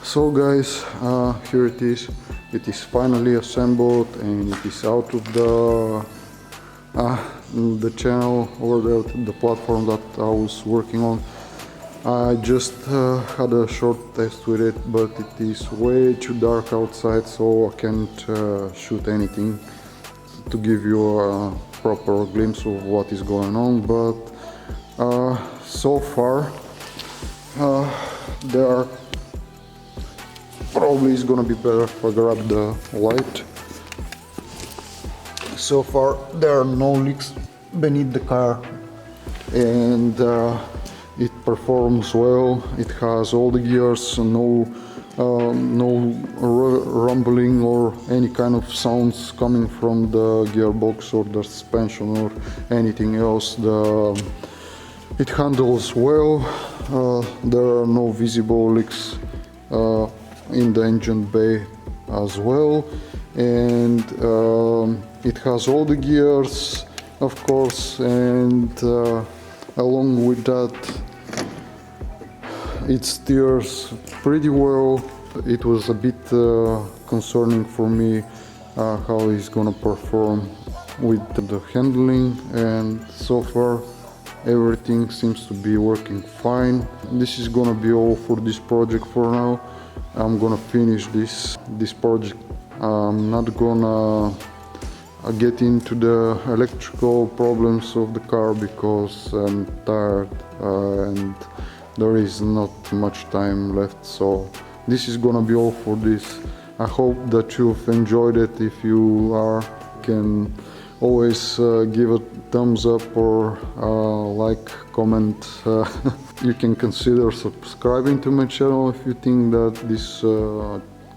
So guys, here it is. It is finally assembled and it is out of the channel or the platform that I was working on. I just had a short test with it, but it is way too dark outside, so I can't shoot anything to give you a proper glimpse of what is going on. But so far there are probably is gonna be better if I grab the light. So far there are no leaks beneath the car, and it performs well. It has all the gears, no rumbling or any kind of sounds coming from the gearbox or the suspension or anything else. It handles well. There are no visible leaks in the engine bay as well, and it has all the gears, of course, and along with that it steers pretty well. It was a bit concerning for me how it's gonna perform with the handling, and so far everything seems to be working fine. This is gonna be all for this project for now. I'm gonna finish this project. I'm not gonna get into the electrical problems of the car because I'm tired and there is not much time left. So this is gonna be all for this. I hope that you've enjoyed it. If you are, you can always give a thumbs up or like, comment. You can consider subscribing to my channel if you think that this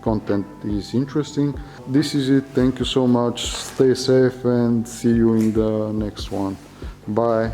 content is interesting. This is it. Thank you so much. Stay safe and see you in the next one. Bye.